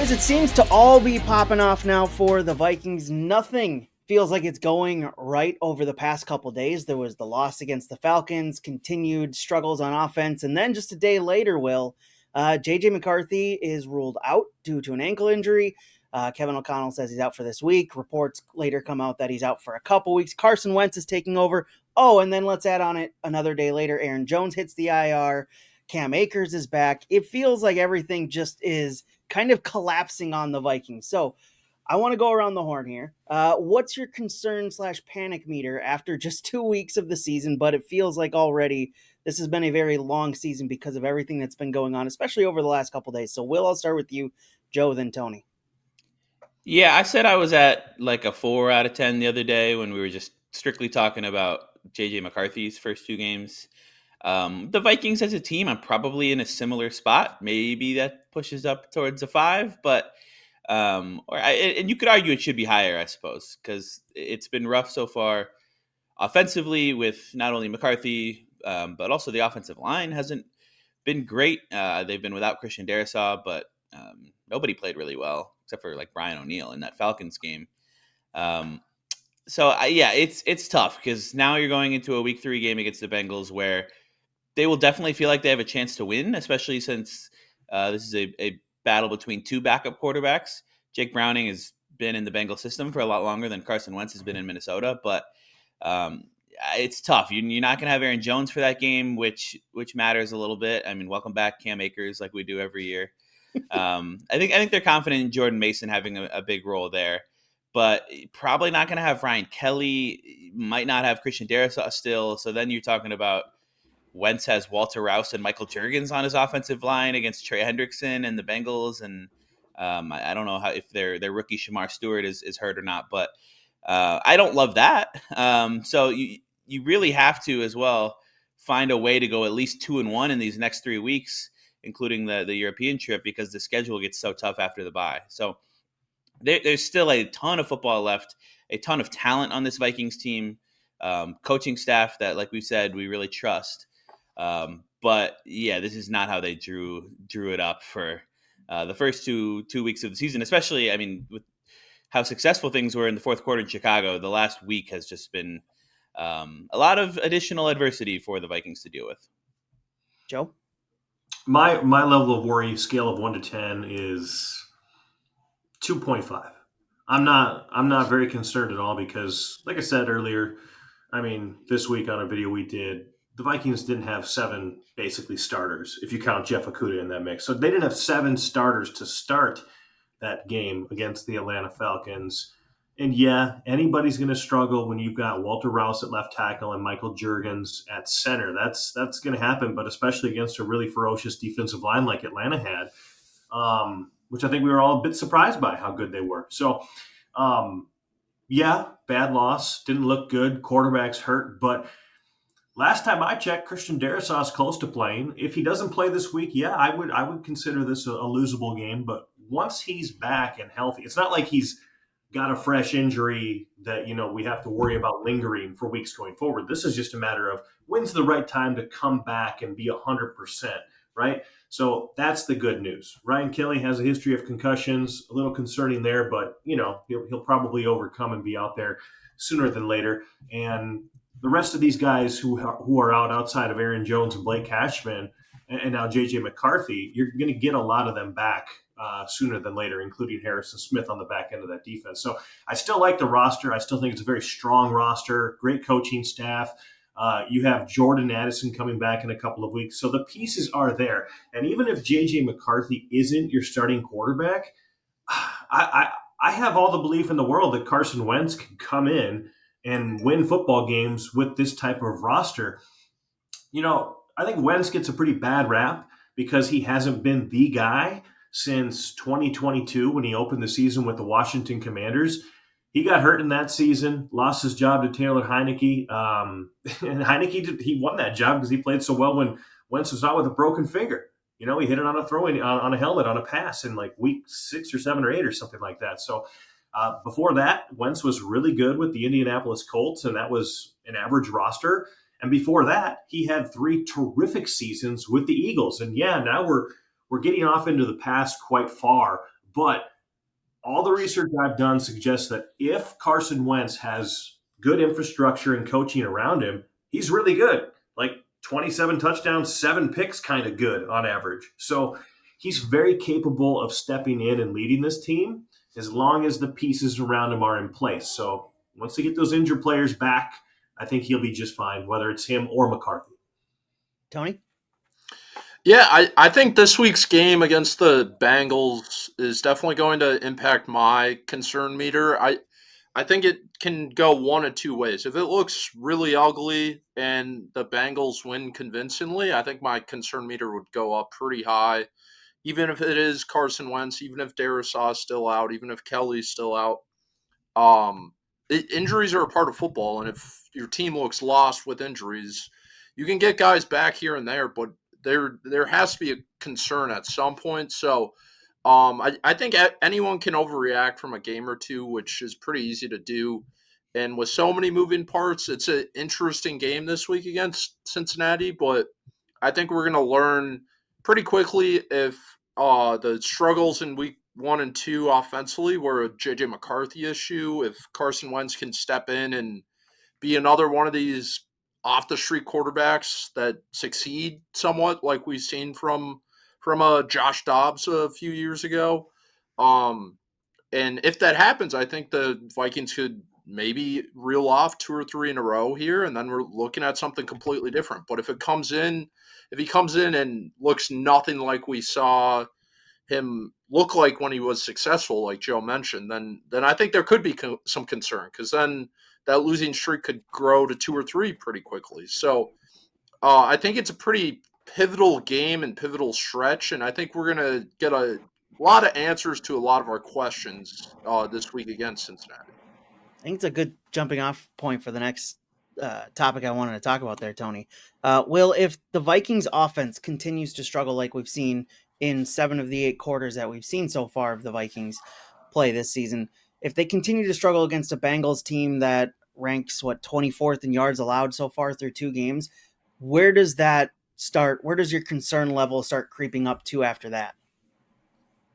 As it seems to all be popping off now for the Vikings, nothing feels like it's going right over the past couple days. There was the loss against the Falcons, continued struggles on offense, and then just a day later, J.J. McCarthy is ruled out due to an ankle injury. Kevin O'Connell says he's out for this week. Reports later come out that he's out for a couple weeks. Carson Wentz is taking over. Oh, and then let's add on it another day later. Aaron Jones hits the IR. Cam Akers is back. It feels like everything just is kind of collapsing on the Vikings. So I want to go around the horn here. What's your concern/panic meter after just 2 weeks of the season? But it feels like already this has been a very long season because of everything that's been going on, especially over the last couple days. So Will, I'll start with you, Joe, then Tony. Yeah, I said I was at like a 4 out of 10 the other day when we were just strictly talking about J.J. McCarthy's first 2 games. The Vikings as a team, I'm probably in a similar spot. Maybe that pushes up towards a 5, but and you could argue it should be higher, I suppose, because it's been rough so far offensively with not only McCarthy, but also the offensive line hasn't been great. They've been without Christian Darrisaw, but nobody played really well except for like Brian O'Neill in that Falcons game. It's tough because now you're going into a week 3 game against the Bengals where they will definitely feel like they have a chance to win, especially since this is a battle between 2 backup quarterbacks. Jake Browning has been in the Bengal system for a lot longer than Carson Wentz has been in Minnesota, but it's tough. You're not going to have Aaron Jones for that game, which matters a little bit. I mean, welcome back Cam Akers like we do every year. I think they're confident in Jordan Mason having a big role there, but probably not going to have Ryan Kelly. Might not have Christian Darrisaw still. So then you're talking about Wentz has Walter Rouse and Michael Juergens on his offensive line against Trey Hendrickson and the Bengals, and I don't know if their rookie Shamar Stewart is hurt or not, but I don't love that. So you really have to as well find a way to go at least 2-1 in these next 3 weeks, including the European trip, because the schedule gets so tough after the bye. So there's still a ton of football left, a ton of talent on this Vikings team, coaching staff that, like we said, we really trust. But yeah, this is not how they drew it up for the first two weeks of the season, especially, I mean, with how successful things were in the fourth quarter in Chicago. The last week has just been a lot of additional adversity for the Vikings to deal with. Joe? My level of worry scale of 1 to 10 is 2.5. I'm not very concerned at all because, like I said earlier, I mean, this week on a video we did, the Vikings didn't have 7 basically starters, if you count Jeff Okudah in that mix. So they didn't have 7 starters to start that game against the Atlanta Falcons. And yeah, anybody's going to struggle when you've got Walter Rouse at left tackle and Michael Juergens at center. That's going to happen, but especially against a really ferocious defensive line like Atlanta had, which I think we were all a bit surprised by how good they were. So, yeah, bad loss. Didn't look good. Quarterback's hurt. But last time I checked, Christian Darrisaw is close to playing. If he doesn't play this week, yeah, I would consider this a losable game. But once he's back and healthy, it's not like he's got a fresh injury that, we have to worry about lingering for weeks going forward. This is just a matter of when's the right time to come back and be 100%, right? So that's the good news. Ryan Kelly has a history of concussions, a little concerning there, but, he'll probably overcome and be out there sooner than later. And the rest of these guys who are out outside of Aaron Jones and Blake Cashman and now J.J. McCarthy, you're going to get a lot of them back sooner than later, including Harrison Smith on the back end of that defense. So I still like the roster. I still think it's a very strong roster, great coaching staff. You have Jordan Addison coming back in a couple of weeks. So the pieces are there. And even if J.J. McCarthy isn't your starting quarterback, I have all the belief in the world that Carson Wentz can come in and win football games with this type of roster. I think Wentz gets a pretty bad rap because he hasn't been the guy since 2022 when he opened the season with the Washington Commanders. He got hurt in that season, lost his job to Taylor Heineke. And Heineke, he won that job because he played so well when Wentz was out with a broken finger. He hit it on a throw-in, on a helmet, on a pass in like week 6 or 7 or 8 or something like that. So before that, Wentz was really good with the Indianapolis Colts, and that was an average roster. And before that, he had 3 terrific seasons with the Eagles. And yeah, now we're getting off into the past quite far. But all the research I've done suggests that if Carson Wentz has good infrastructure and coaching around him, he's really good. Like 27 touchdowns, 7 picks, kind of good on average. So he's very capable of stepping in and leading this team as long as the pieces around him are in place. So once they get those injured players back, I think he'll be just fine, whether it's him or McCarthy. Tony? Yeah, I think this week's game against the Bengals is definitely going to impact my concern meter. I think it can go one of two ways. If it looks really ugly and the Bengals win convincingly, I think my concern meter would go up pretty high. Even if it is Carson Wentz, even if Darisaw is still out, even if Kelly's still out. Injuries are a part of football, and if your team looks lost with injuries, you can get guys back here and there, but there has to be a concern at some point. So I think anyone can overreact from a game or two, which is pretty easy to do. And with so many moving parts, it's an interesting game this week against Cincinnati, but I think we're going to learn pretty quickly if the struggles in week 1 and 2 offensively were a JJ McCarthy issue, if Carson Wentz can step in and be another one of these off the street quarterbacks that succeed somewhat, like we've seen from Josh Dobbs a few years ago. And if that happens, I think the Vikings could maybe reel off 2 or 3 in a row here, and then we're looking at something completely different. But if he comes in and looks nothing like we saw him look like when he was successful, like Joe mentioned, then I think there could be some concern, because then that losing streak could grow to 2 or 3 pretty quickly. So I think it's a pretty pivotal game and pivotal stretch, and I think we're going to get a lot of answers to a lot of our questions this week against Cincinnati. I think it's a good jumping off point for the next topic I wanted to talk about there, Tony. Will, if the Vikings offense continues to struggle like we've seen in 7 of the 8 quarters that we've seen so far of the Vikings play this season, if they continue to struggle against a Bengals team that ranks 24th in yards allowed so far through 2 games, where does that start? Where does your concern level start creeping up to after that?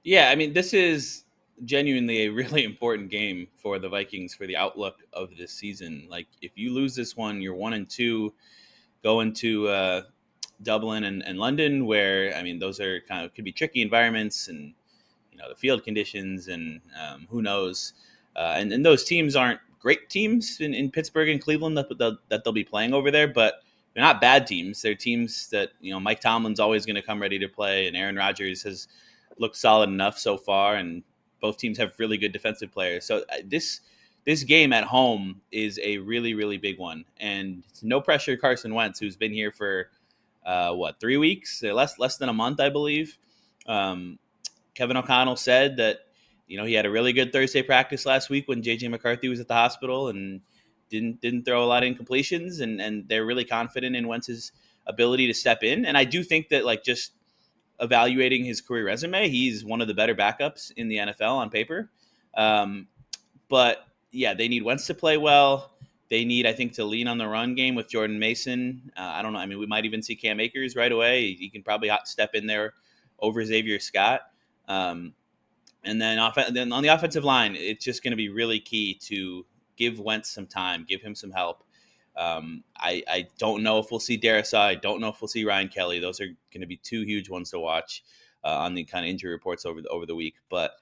Yeah, I mean, this is genuinely a really important game for the Vikings for the outlook of this season. Like, if you lose this one, you're 1-2 going to Dublin and London, where, I mean, those are could be tricky environments, and the field conditions, and who knows. And those teams aren't great teams in Pittsburgh and Cleveland that they'll be playing over there, but they're not bad teams. They're teams that, Mike Tomlin's always going to come ready to play, and Aaron Rodgers has looked solid enough so far, and both teams have really good defensive players. So this game at home is a really, really big one, and it's no pressure Carson Wentz, who's been here for 3 weeks, less than a month, I believe. Kevin O'Connell said that he had a really good Thursday practice last week when JJ McCarthy was at the hospital and didn't throw a lot of incompletions, and they're really confident in Wentz's ability to step in. And I do think that, like, just evaluating his career resume, he's one of the better backups in the NFL on paper. But yeah, they need Wentz to play well. They need, I think, to lean on the run game with Jordan Mason. I don't know. I mean, we might even see Cam Akers right away. He can probably step in there over Xavier Scott. And then on the offensive line, it's just going to be really key to give Wentz some time, give him some help. I don't know if we'll see Darisaw. I don't know if we'll see Ryan Kelly. Those are going to be 2 huge ones to watch on the kind of injury reports over the week. But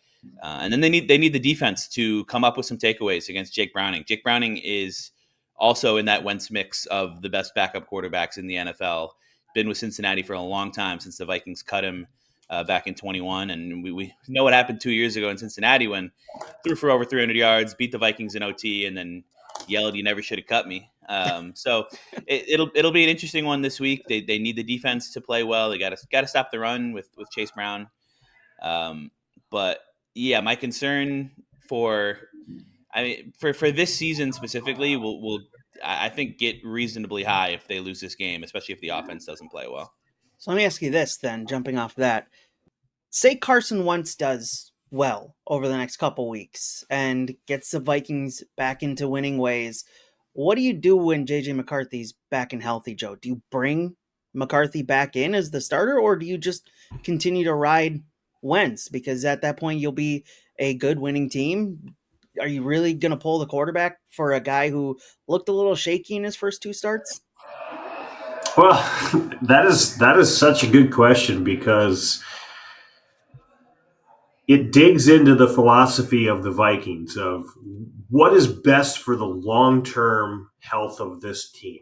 and then they need the defense to come up with some takeaways against Jake Browning. Jake Browning is also in that Wentz mix of the best backup quarterbacks in the NFL. Been with Cincinnati for a long time, since the Vikings cut him back in 21. And we know what happened 2 years ago in Cincinnati when threw for over 300 yards, beat the Vikings in OT, and then yelled, "You never should have cut me." So it'll be an interesting one this week. They need the defense to play well. They got to stop the run with Chase Brown. But yeah, my concern for this season specifically will I think get reasonably high if they lose this game, especially if the offense doesn't play well. So let me ask you this then, jumping off that. Say Carson Wentz does well over the next couple weeks and gets the Vikings back into winning ways. What do you do when JJ McCarthy's back and healthy, Joe? Do you bring McCarthy back in as the starter, or do you just continue to ride Wentz, because at that point you'll be a good winning team. Are you really going to pull the quarterback for a guy who looked a little shaky in his first 2 starts? Well, that is such a good question because it digs into the philosophy of the Vikings of what is best for the long-term health of this team.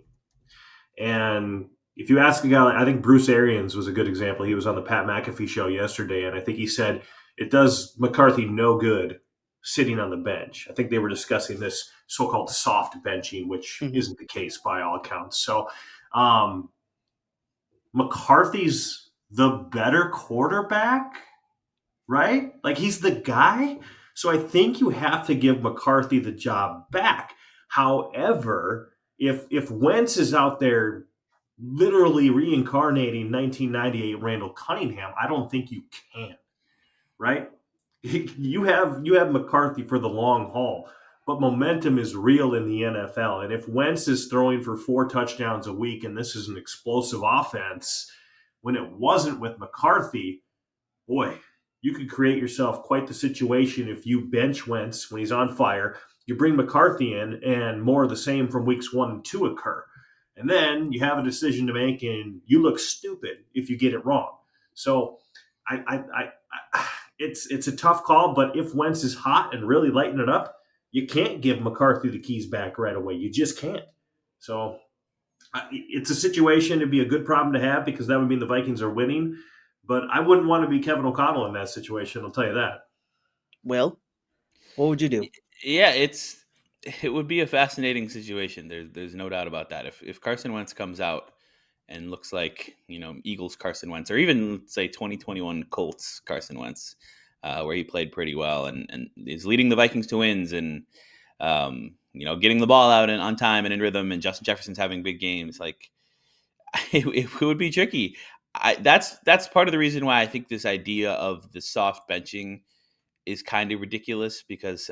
And if you ask a guy, I think Bruce Arians was a good example. He was on the Pat McAfee show yesterday, and I think he said it does McCarthy no good sitting on the bench. I think they were discussing this so-called soft benching, which isn't the case by all accounts. So McCarthy's the better quarterback, right? Like he's the guy. So I think you have to give McCarthy the job back. However, if Wentz is out there literally reincarnating 1998 Randall Cunningham, I don't think you can, right? You have McCarthy for the long haul, but momentum is real in the NFL. And if Wentz is throwing for 4 touchdowns a week and this is an explosive offense, when it wasn't with McCarthy, boy, you could create yourself quite the situation if you bench Wentz when he's on fire. You bring McCarthy in, and more of the same from weeks 1 and 2 occur. And then you have a decision to make, and you look stupid if you get it wrong. So it's a tough call, but if Wentz is hot and really lighting it up, you can't give McCarthy the keys back right away. You just can't. So it's a situation to be a good problem to have because that would mean the Vikings are winning. But I wouldn't want to be Kevin O'Connell in that situation, I'll tell you that. Will, what would you do? Yeah, it would be a fascinating situation. There's no doubt about that. If Carson Wentz comes out and looks like, Eagles Carson Wentz, or even say 2021 Colts Carson Wentz, where he played pretty well and is leading the Vikings to wins and getting the ball out and on time and in rhythm, and Justin Jefferson's having big games, like it would be tricky. That's part of the reason why I think this idea of the soft benching is kind of ridiculous, because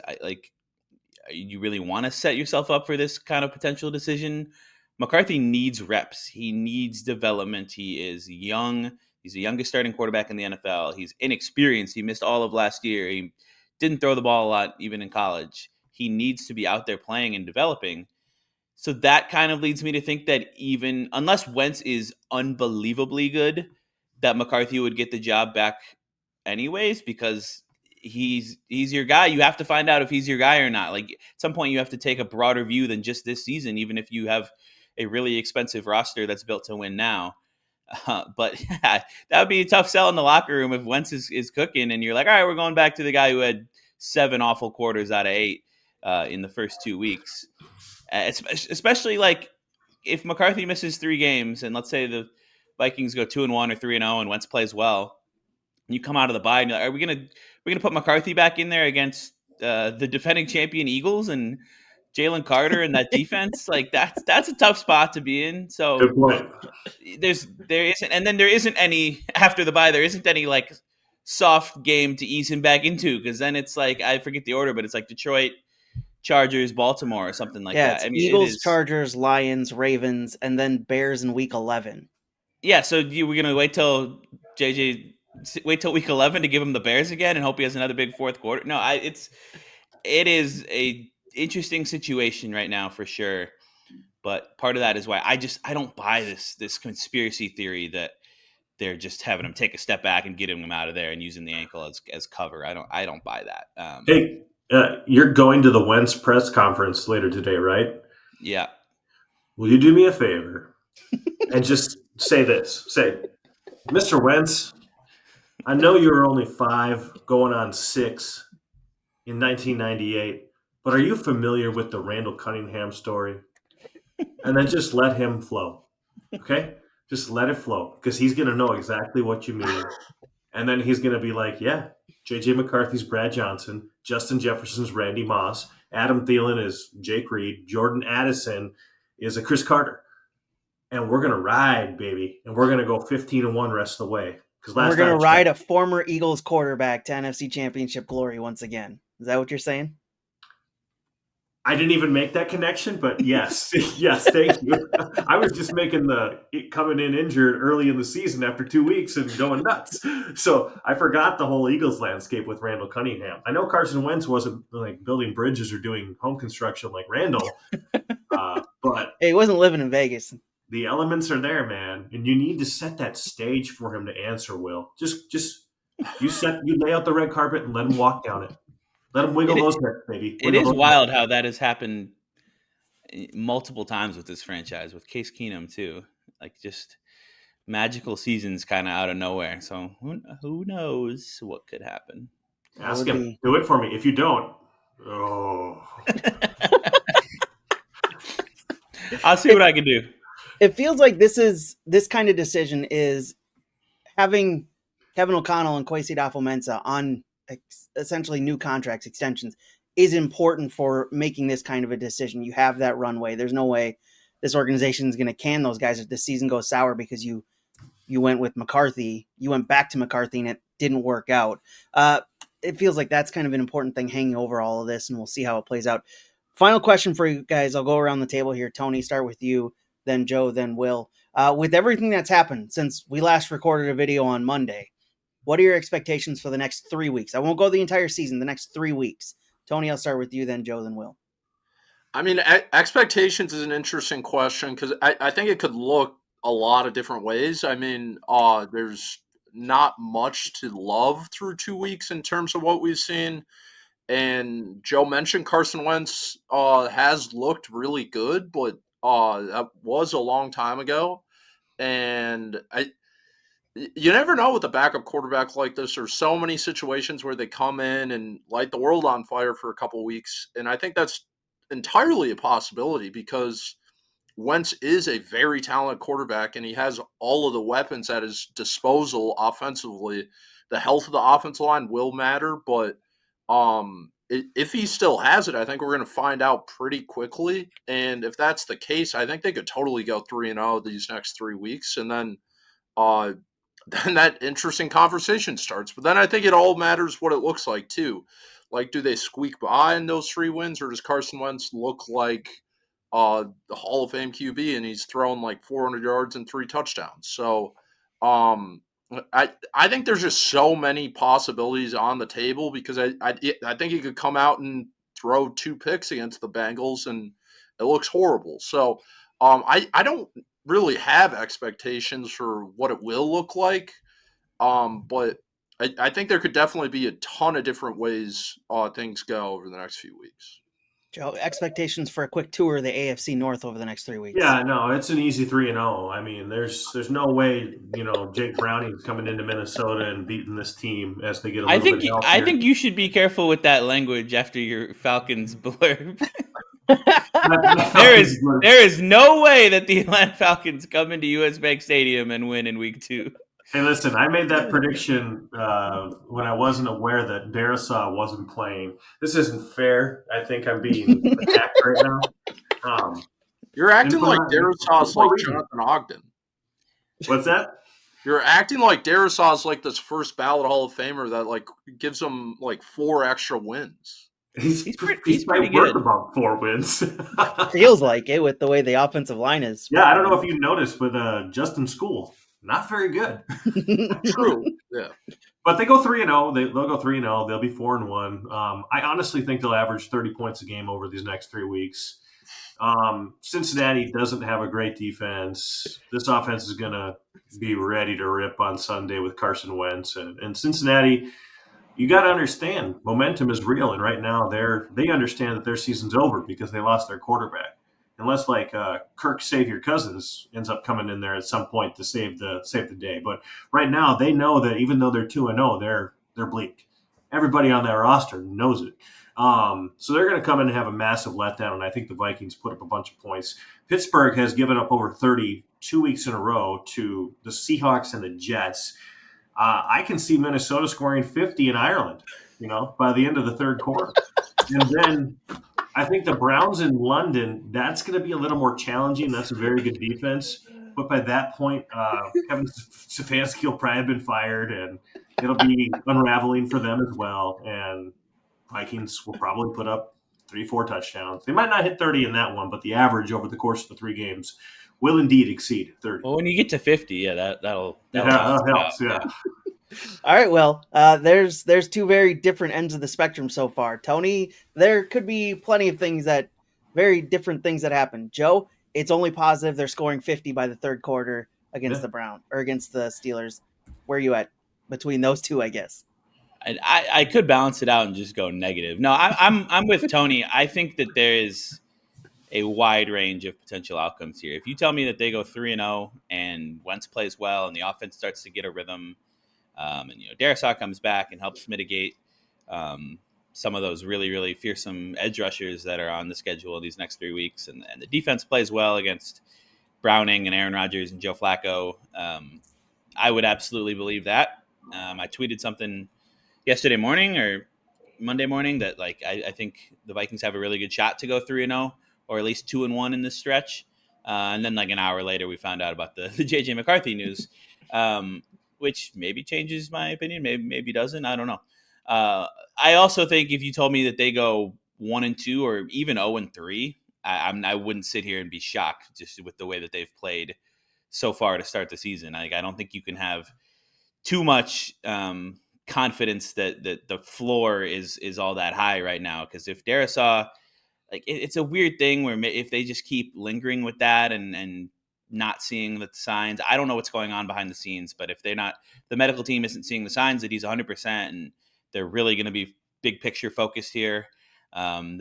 you really want to set yourself up for this kind of potential decision. McCarthy needs reps. He needs development. He is young. He's the youngest starting quarterback in the NFL. He's inexperienced. He missed all of last year. He didn't throw the ball a lot, even in college. He needs to be out there playing and developing. So that kind of leads me to think that even unless Wentz is unbelievably good, that McCarthy would get the job back anyways, because he's your guy. You have to find out if he's your guy or not. Like at some point you have to take a broader view than just this season, even if you have a really expensive roster that's built to win now. But that would be a tough sell in the locker room if Wentz is cooking and you're like, all right, we're going back to the guy who had 7 awful quarters out of 8 in the first 2 weeks. Especially like if McCarthy misses 3 games and let's say the Vikings go 2-1 or 3-0 and Wentz plays well, and you come out of the bye and you're like, are we gonna put McCarthy back in there against the defending champion Eagles and Jalen Carter and that defense? Like that's a tough spot to be in. So good point. There isn't any after the bye. There isn't any like soft game to ease him back into, because then it's like, I forget the order, but it's like Detroit, Chargers, Baltimore, or something like that. I mean, Eagles, Chargers, Lions, Ravens, and then Bears in week 11. Yeah, so we're gonna wait till week 11 to give him the Bears again and hope he has another big fourth quarter. No, it is a interesting situation right now for sure. But part of that is why I don't buy this conspiracy theory that they're just having him take a step back and getting him out of there and using the ankle as cover. I don't buy that. Hey, you're going to the Wentz press conference later today, right? Yeah. Will you do me a favor and just say this? Say, Mr. Wentz, I know you were only 5 going on 6 in 1998, but are you familiar with the Randall Cunningham story? And then just let him flow, okay? Just let it flow, because he's going to know exactly what you mean. And then he's going to be like, yeah, J.J. McCarthy's Brad Johnson, Justin Jefferson's Randy Moss, Adam Thielen is Jake Reed, Jordan Addison is a Chris Carter. And we're going to ride, baby. And we're going to go 15-1 rest of the way. We're going to ride a former Eagles quarterback to NFC Championship glory once again. Is that what you're saying? I didn't even make that connection, but yes, yes, thank you. I was just making coming in injured early in the season after 2 weeks and going nuts. So I forgot the whole Eagles landscape with Randall Cunningham. I know Carson Wentz wasn't like building bridges or doing home construction like Randall, but Hey, he wasn't living in Vegas. the elements are there, man, and you need to set that stage for him to answer. Will just you lay out the red carpet and let him walk down it. Let him wiggle those hips, baby. It is wild how that has happened multiple times with this franchise, with Case Keenum too. Like just magical seasons kind of out of nowhere. So who knows what could happen? Ask him. Do it for me. If you don't, I'll see what I can do. It feels like this kind of decision is having Kevin O'Connell and Kwesi Adofo-Mensah on essentially new contracts, extensions, is important for making this kind of a decision. You have that runway. There's no way this organization is going to can those guys if the season goes sour because you went with McCarthy. You went back to McCarthy and it didn't work out. It feels like that's kind of an important thing hanging over all of this, and we'll see how it plays out. Final question for you guys. I'll go around the table here. Tony, start with you, then Joe, then Will. With everything that's happened since we last recorded a video on Monday, what are your expectations for the next 3 weeks? I won't go the entire season, the next 3 weeks. Tony, I'll start with you, then Joe, then Will. I mean, expectations is an interesting question because I think it could look a lot of different ways. I mean, there's not much to love through 2 weeks in terms of what we've seen. And Joe mentioned Carson Wentz has looked really good, but that was a long time ago. And you never know with a backup quarterback like this. There's so many situations where they come in and light the world on fire for a couple weeks. And I think that's entirely a possibility because Wentz is a very talented quarterback and he has all of the weapons at his disposal offensively. The health of the offensive line will matter, but if he still has it, I think we're going to find out pretty quickly. And if that's the case, I think they could totally go 3-0 these next 3 weeks. And then that interesting conversation starts. But then I think it all matters what it looks like too. Like, do they squeak by in those 3 wins, or does Carson Wentz look like the Hall of Fame QB and he's thrown like 400 yards and 3 touchdowns? So I think there's just so many possibilities on the table because I think he could come out and throw 2 picks against the Bengals and it looks horrible. So I don't really have expectations for what it will look like, but I think there could definitely be a ton of different ways things go over the next few weeks. Joe, expectations for a quick tour of the AFC North over the next 3 weeks? Yeah, no, it's an easy 3-0. I mean, there's no way, Jake Browning's coming into Minnesota and beating this team as they get a little bit healthier. I think you should be careful with that language after your Falcons blurb. There is no way that the Atlanta Falcons come into US Bank Stadium and win in week 2. Hey, listen, I made that prediction when I wasn't aware that Darrisaw wasn't playing. This isn't fair. I think I'm being attacked right now. You're acting like Darrisaw's like Jonathan Ogden. What's that? You're acting like Darrisaw's like this first ballot Hall of Famer that like gives him like 4 extra wins. He's pretty good. About 4 wins. Feels like it with the way the offensive line is. Yeah, I don't know if you noticed with Justin School. Not very good. True. Yeah. But they go 3-0. They'll go 3-0. They'll be 4-1. I honestly think they'll average 30 points a game over these next 3 weeks. Cincinnati doesn't have a great defense. This offense is going to be ready to rip on Sunday with Carson Wentz. And Cincinnati, you got to understand, momentum is real. And right now they understand that their season's over because they lost their quarterback. Unless like Kirk Savior Cousins ends up coming in there at some point to save the day. But right now they know that even though they're 2-0, they're bleak. Everybody on that roster knows it. So they're going to come in and have a massive letdown, and I think the Vikings put up a bunch of points. Pittsburgh has given up over 30 2 weeks in a row to the Seahawks and the Jets. I can see Minnesota scoring 50 in Ireland, by the end of the third quarter. And then I think the Browns in London, that's going to be a little more challenging. That's a very good defense. But by that point, Kevin Stefanski will probably have been fired, and it'll be unraveling for them as well. And Vikings will probably put up 3-4 touchdowns. They might not hit 30 in that one, but the average over the course of the 3 games will indeed exceed 30. Well, when you get to 50, yeah, that'll helps. Yeah. All right, well, there's two very different ends of the spectrum so far. Tony, there could be plenty of very different things that happen. Joe, it's only positive they're scoring 50 by the third quarter against against the Steelers. Where are you at between those two, I guess? I could balance it out and just go negative. No, I'm with Tony. I think that there is a wide range of potential outcomes here. If you tell me that they go 3-0 and Wentz plays well and the offense starts to get a rhythm, and Darisaw comes back and helps mitigate some of those really, really fearsome edge rushers that are on the schedule these next 3 weeks, and the defense plays well against Browning and Aaron Rodgers and Joe Flacco, I would absolutely believe that. I tweeted something yesterday morning or Monday morning that I think the Vikings have a really good shot to go 3-0 or at least 2-1 in this stretch. And then an hour later, we found out about the JJ McCarthy news, which maybe changes my opinion, maybe doesn't. I don't know. I also think if you told me that they go 1-2 or even 0-3, I wouldn't sit here and be shocked just with the way that they've played so far to start the season. I don't think you can have too much confidence that the floor is all that high right now. Because if Darisaw, it's a weird thing where if they just keep lingering with that and not seeing the signs, I don't know what's going on behind the scenes, but if the medical team isn't seeing the signs that he's 100% and they're really going to be big picture focused here, then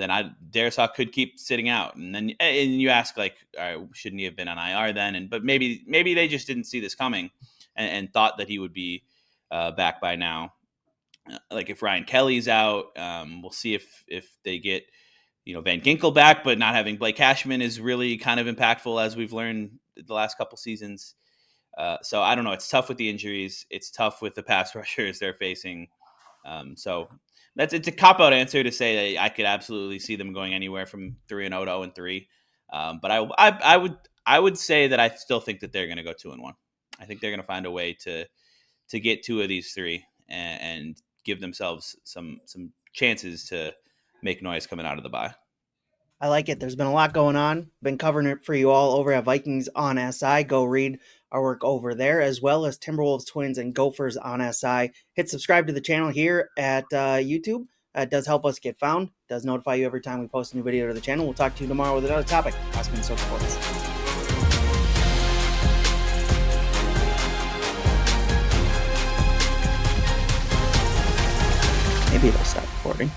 Darisaw could keep sitting out. And you ask, all right, shouldn't he have been on IR then? But maybe they just didn't see this coming and thought that he would be back by now. If Ryan Kelly's out, we'll see if they get Van Ginkel back, but not having Blake Cashman is really kind of impactful, as we've learned the last couple seasons. So I don't know. It's tough with the injuries. It's tough with the pass rushers they're facing. So it's a cop-out answer to say that I could absolutely see them going anywhere from 3-0 to 0-3. But I would say that I still think that they're going to go 2-1. I think they're going to find a way to get 2 of these 3 and give themselves some chances to make noise coming out of the bye. I like it. There's been a lot going on. Been covering it for you all over at Vikings on SI. Go read our work over there, as well as Timberwolves, Twins, and Gophers on SI. Hit subscribe to the channel here at YouTube. It does help us get found. It does notify you every time we post a new video to the channel. We'll talk to you tomorrow with another topic. Osman Soap Sports. Maybe it'll stop recording.